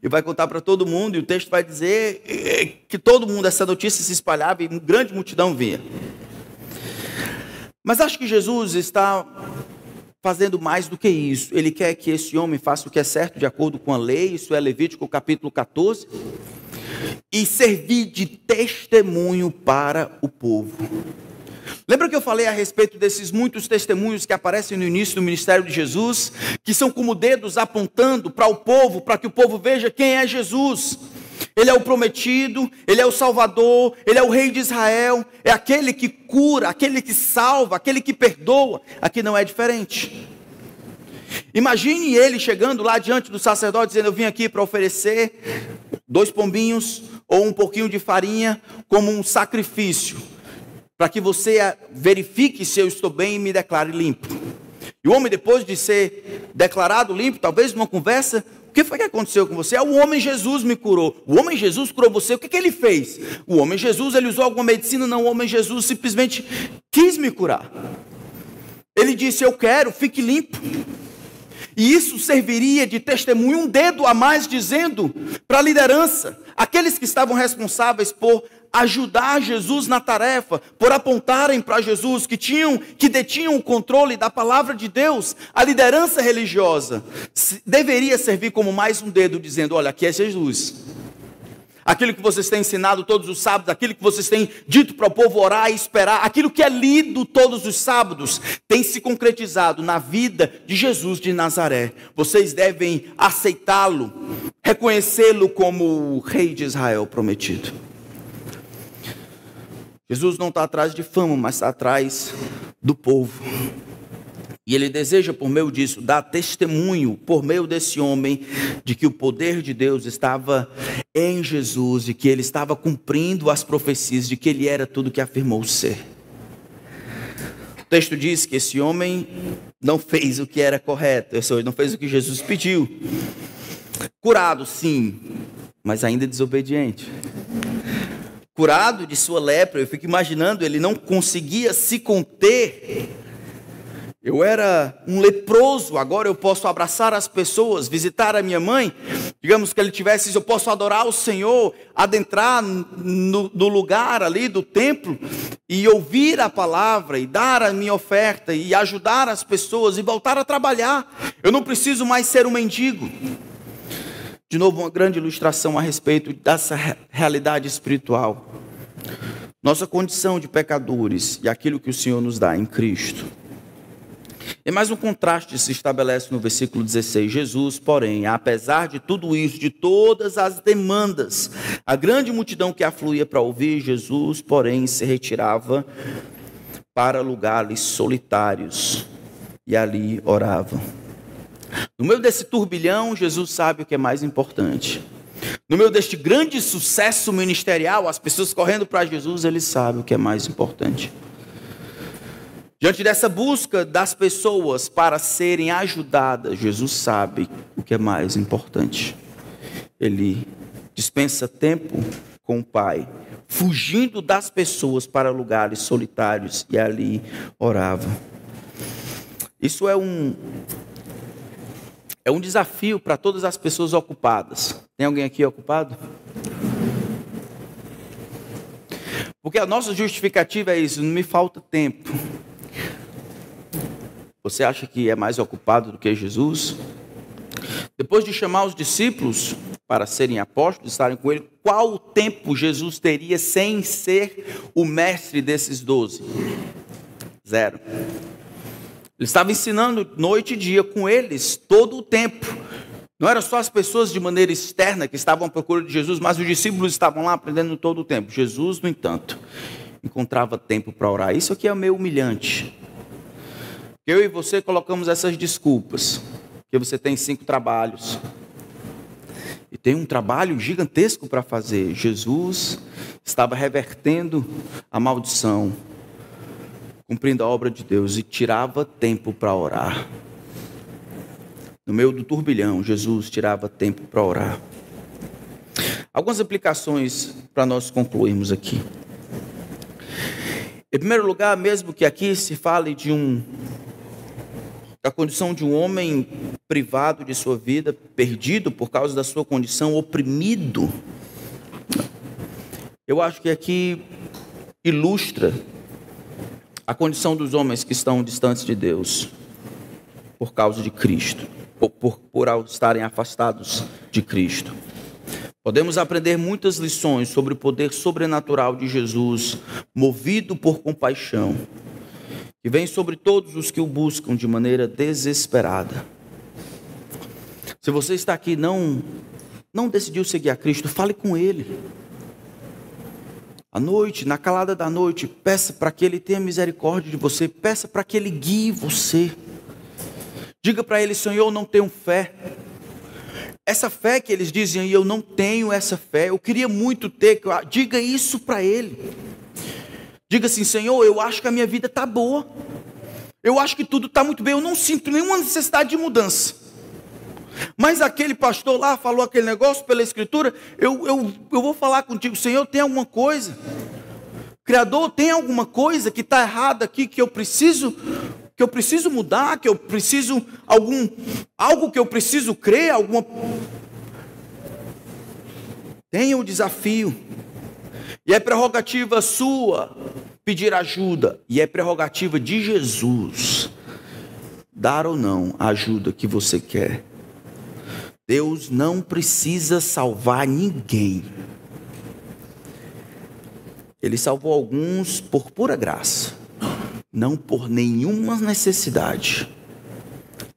A: e vai contar para todo mundo, e o texto vai dizer que todo mundo, essa notícia se espalhava e uma grande multidão vinha. Mas acho que Jesus está fazendo mais do que isso. Ele quer que esse homem faça o que é certo de acordo com a lei, isso é Levítico capítulo 14, e servir de testemunho para o povo. Lembra que eu falei a respeito desses muitos testemunhos que aparecem no início do ministério de Jesus, que são como dedos apontando para o povo, para que o povo veja quem é Jesus. Ele é o prometido, ele é o Salvador, ele é o Rei de Israel, é aquele que cura, aquele que salva, aquele que perdoa. Aqui não é diferente. Imagine ele chegando lá diante do sacerdote, dizendo: eu vim aqui para oferecer 2 pombinhos ou um pouquinho de farinha como um sacrifício, para que você verifique se eu estou bem e me declare limpo. E o homem, depois de ser declarado limpo, talvez numa conversa: o que foi que aconteceu com você? O homem Jesus me curou. O homem Jesus curou você, o que ele fez? O homem Jesus, ele usou alguma medicina? Não, o homem Jesus simplesmente quis me curar. Ele disse: eu quero, fique limpo. E isso serviria de testemunho, um dedo a mais, dizendo para a liderança, aqueles que estavam responsáveis por ajudar Jesus na tarefa, por apontarem para Jesus, que detinham o controle da palavra de Deus, a liderança religiosa deveria servir como mais um dedo, dizendo: olha, aqui é Jesus. Aquilo que vocês têm ensinado todos os sábados, aquilo que vocês têm dito para o povo orar e esperar, aquilo que é lido todos os sábados, tem se concretizado na vida de Jesus de Nazaré. Vocês devem aceitá-lo, reconhecê-lo como o Rei de Israel prometido. Jesus não está atrás de fama, mas está atrás do povo. E ele deseja, por meio disso, dar testemunho, por meio desse homem, de que o poder de Deus estava em Jesus e que ele estava cumprindo as profecias de que ele era tudo que afirmou ser. O texto diz que esse homem não fez o que era correto, não fez o que Jesus pediu. Curado, sim, mas ainda desobediente. Curado de sua lepra, eu fico imaginando, ele não conseguia se conter. Eu era um leproso, agora eu posso abraçar as pessoas, visitar a minha mãe. Digamos que ele tivesse, eu posso adorar o Senhor, adentrar no lugar ali do templo e ouvir a palavra e dar a minha oferta e ajudar as pessoas e voltar a trabalhar. Eu não preciso mais ser um mendigo. De novo, uma grande ilustração a respeito dessa realidade espiritual. Nossa condição de pecadores e aquilo que o Senhor nos dá em Cristo. E mais um contraste se estabelece no versículo 16. Jesus, porém, apesar de tudo isso, de todas as demandas, a grande multidão que afluía para ouvir, Jesus, porém, se retirava para lugares solitários e ali orava. No meio desse turbilhão, Jesus sabe o que é mais importante. No meio deste grande sucesso ministerial, as pessoas correndo para Jesus, ele sabe o que é mais importante. Diante dessa busca das pessoas para serem ajudadas, Jesus sabe o que é mais importante. Ele dispensa tempo com o Pai, fugindo das pessoas para lugares solitários e ali orava. Isso é um desafio para todas as pessoas ocupadas. Tem alguém aqui ocupado? Porque a nossa justificativa é isso: não me falta tempo. Você acha que é mais ocupado do que Jesus? Depois de chamar os discípulos para serem apóstolos, estarem com ele, qual o tempo Jesus teria sem ser o mestre desses 12? 0. Ele estava ensinando noite e dia com eles todo o tempo. Não era só as pessoas de maneira externa que estavam à procura de Jesus, mas os discípulos estavam lá aprendendo todo o tempo. Jesus, no entanto, encontrava tempo para orar. Isso aqui é meio humilhante. Eu e você colocamos essas desculpas, que você tem 5 trabalhos, e tem um trabalho gigantesco para fazer. Jesus estava revertendo a maldição, cumprindo a obra de Deus, e tirava tempo para orar. No meio do turbilhão, Jesus tirava tempo para orar. Algumas aplicações para nós concluirmos aqui. Em primeiro lugar, mesmo que aqui se fale da condição de um homem privado de sua vida, perdido por causa da sua condição, oprimido, eu acho que aqui ilustra a condição dos homens que estão distantes de Deus por causa de Cristo, por estarem afastados de Cristo. Podemos aprender muitas lições sobre o poder sobrenatural de Jesus, movido por compaixão, que vem sobre todos os que o buscam de maneira desesperada. Se você está aqui e não decidiu seguir a Cristo, fale com Ele. À noite, na calada da noite, peça para que Ele tenha misericórdia de você, peça para que Ele guie você. Diga para Ele: Senhor, eu não tenho fé. Essa fé que eles dizem, eu não tenho essa fé, eu queria muito ter. Diga isso para Ele. Diga assim: Senhor, eu acho que a minha vida está boa. Eu acho que tudo está muito bem. Eu não sinto nenhuma necessidade de mudança. Mas aquele pastor lá falou aquele negócio pela Escritura. Eu vou falar contigo: Senhor, tem alguma coisa? Criador, tem alguma coisa que está errada aqui que eu preciso mudar? Que eu preciso algo que eu preciso crer? Tenha o desafio. E é prerrogativa sua pedir ajuda. E é prerrogativa de Jesus dar ou não a ajuda que você quer. Deus não precisa salvar ninguém. Ele salvou alguns por pura graça, não por nenhuma necessidade.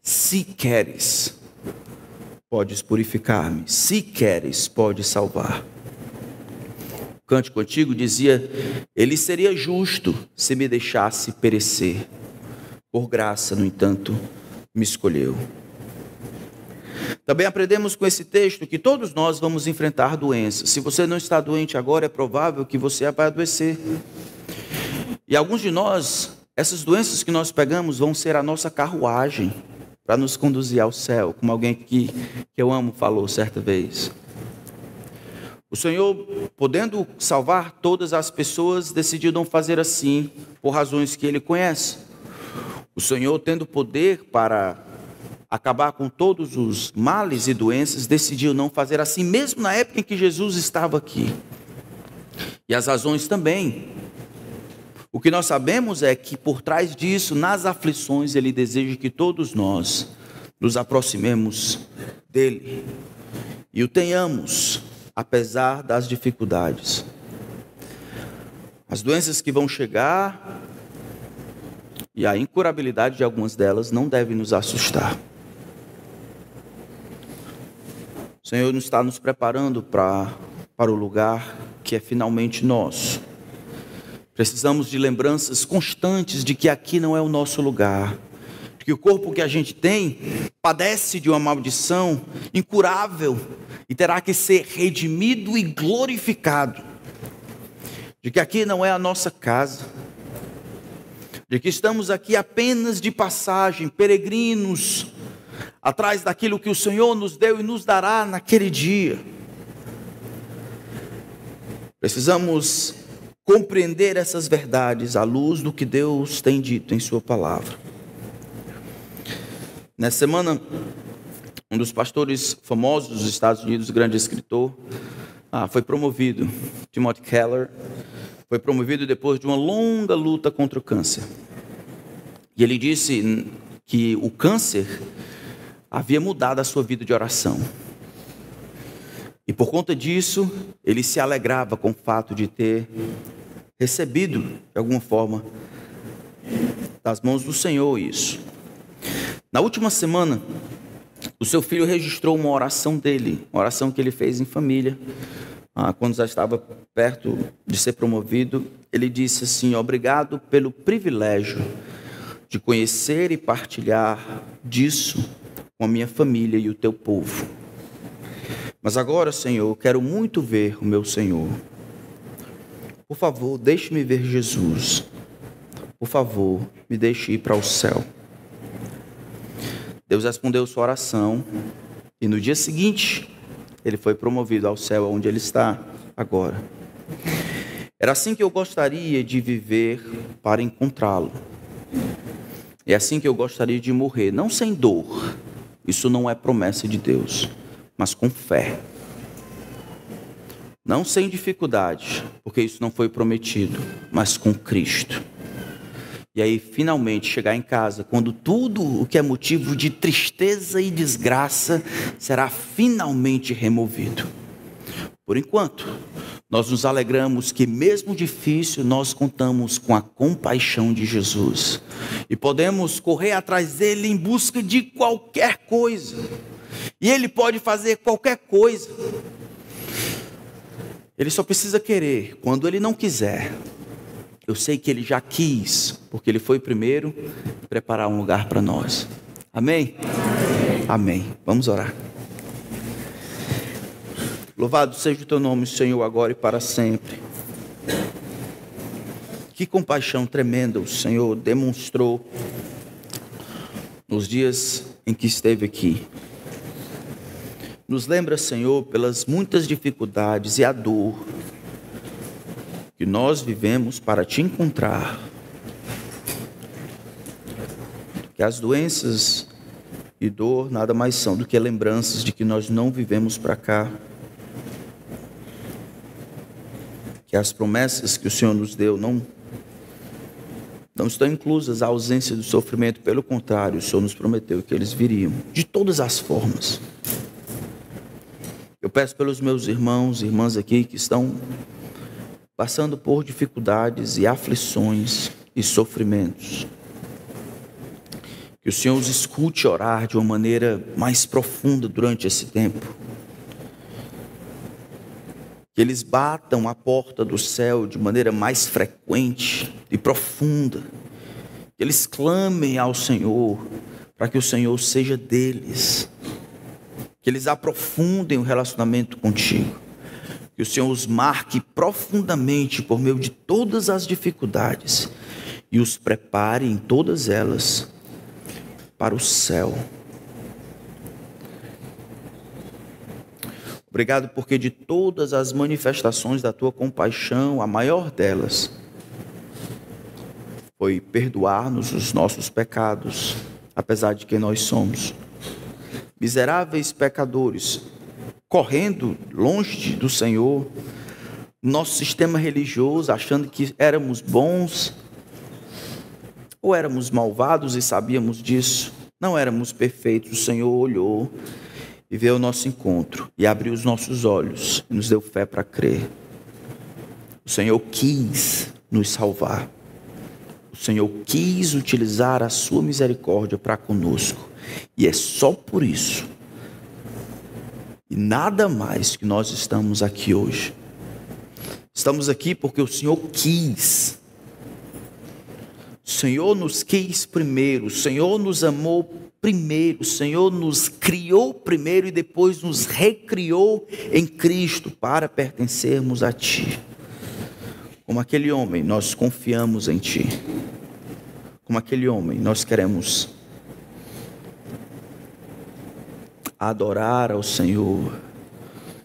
A: Se queres, podes purificar-me. Se queres, podes salvar. O cântico antigo dizia: Ele seria justo se me deixasse perecer. Por graça, no entanto, me escolheu. Também aprendemos com esse texto que todos nós vamos enfrentar doenças. Se você não está doente agora, é provável que você vai adoecer. E alguns de nós, essas doenças que nós pegamos vão ser a nossa carruagem para nos conduzir ao céu, como alguém que eu amo falou certa vez. O Senhor, podendo salvar todas as pessoas, decidiu não fazer assim, por razões que Ele conhece. O Senhor, tendo poder para acabar com todos os males e doenças, decidiu não fazer assim, mesmo na época em que Jesus estava aqui. E as razões também. O que nós sabemos é que por trás disso, nas aflições, Ele deseja que todos nós nos aproximemos dEle e o tenhamos, apesar das dificuldades. As doenças que vão chegar, E a incurabilidade de algumas delas não deve nos assustar. O Senhor não está nos preparando para o lugar que é finalmente nosso. Precisamos de lembranças constantes de que aqui não é o nosso lugar. De que o corpo que a gente tem padece de uma maldição incurável e terá que ser redimido e glorificado. De que aqui não é a nossa casa. De que estamos aqui apenas de passagem, peregrinos, atrás daquilo que o Senhor nos deu e nos dará naquele dia. Precisamos compreender essas verdades à luz do que Deus tem dito em sua palavra. Nessa semana, um dos pastores famosos dos Estados Unidos, grande escritor, foi promovido. Timothy Keller foi promovido depois de uma longa luta contra o câncer. E ele disse que o câncer havia mudado a sua vida de oração. E por conta disso, ele se alegrava com o fato de ter recebido, de alguma forma, das mãos do Senhor isso. Na última semana, o seu filho registrou uma oração dele, uma oração que ele fez em família. Quando já estava perto de ser promovido, ele disse assim: obrigado pelo privilégio de conhecer e partilhar disso com a minha família e o teu povo. Mas agora, Senhor, eu quero muito ver o meu Senhor. Por favor, deixe-me ver Jesus. Por favor, me deixe ir para o céu. Deus respondeu sua oração e no dia seguinte, ele foi promovido ao céu, onde ele está agora. Era assim que eu gostaria de viver para encontrá-lo. É assim que eu gostaria de morrer, não sem dor. Isso não é promessa de Deus, mas com fé. Não sem dificuldade, porque isso não foi prometido, mas com Cristo. E aí, finalmente, chegar em casa, quando tudo o que é motivo de tristeza e desgraça será finalmente removido. Por enquanto, nós nos alegramos que, mesmo difícil, nós contamos com a compaixão de Jesus. E podemos correr atrás dele em busca de qualquer coisa. E ele pode fazer qualquer coisa. Ele só precisa querer. Quando ele não quiser, eu sei que ele já quis, porque ele foi primeiro preparar um lugar para nós. Amém? Amém? Amém. Vamos orar. Louvado seja o teu nome, Senhor, agora e para sempre. Que compaixão tremenda o Senhor demonstrou nos dias em que esteve aqui. Nos lembra, Senhor, pelas muitas dificuldades e a dor que nós vivemos para te encontrar. Que as doenças e dor nada mais são do que lembranças de que nós não vivemos para cá. Que as promessas que o Senhor nos deu não estão inclusas a ausência do sofrimento. Pelo contrário, o Senhor nos prometeu que eles viriam de todas as formas. Eu peço pelos meus irmãos e irmãs aqui que estão passando por dificuldades e aflições e sofrimentos. Que o Senhor os escute orar de uma maneira mais profunda durante esse tempo. Que eles batam a porta do céu de maneira mais frequente e profunda. Que eles clamem ao Senhor para que o Senhor seja deles. Que eles aprofundem o relacionamento contigo. Que o Senhor os marque profundamente por meio de todas as dificuldades e os prepare em todas elas para o céu. Obrigado porque de todas as manifestações da tua compaixão, a maior delas foi perdoar-nos os nossos pecados, apesar de quem nós somos. Miseráveis pecadores, correndo longe do Senhor, nosso sistema religioso, achando que éramos bons, ou éramos malvados e sabíamos disso. Não éramos perfeitos. O Senhor olhou e veio ao nosso encontro e abriu os nossos olhos e nos deu fé para crer. O Senhor quis nos salvar. o Senhor quis utilizar a sua misericórdia para conosco. E é só por isso, e nada mais, que nós estamos aqui hoje. Estamos aqui porque o Senhor quis. O Senhor nos quis primeiro, o Senhor nos amou primeiro, o Senhor nos criou primeiro e depois nos recriou em Cristo para pertencermos a Ti. Como aquele homem, nós confiamos em Ti. Como aquele homem, nós queremos adorar ao Senhor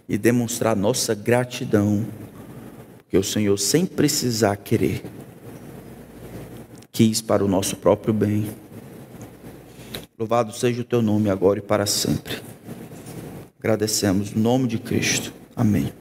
A: e demonstrar nossa gratidão, porque o Senhor, sem precisar querer, quis para o nosso próprio bem. Louvado seja o Teu nome agora e para sempre. Agradecemos no nome de Cristo. Amém.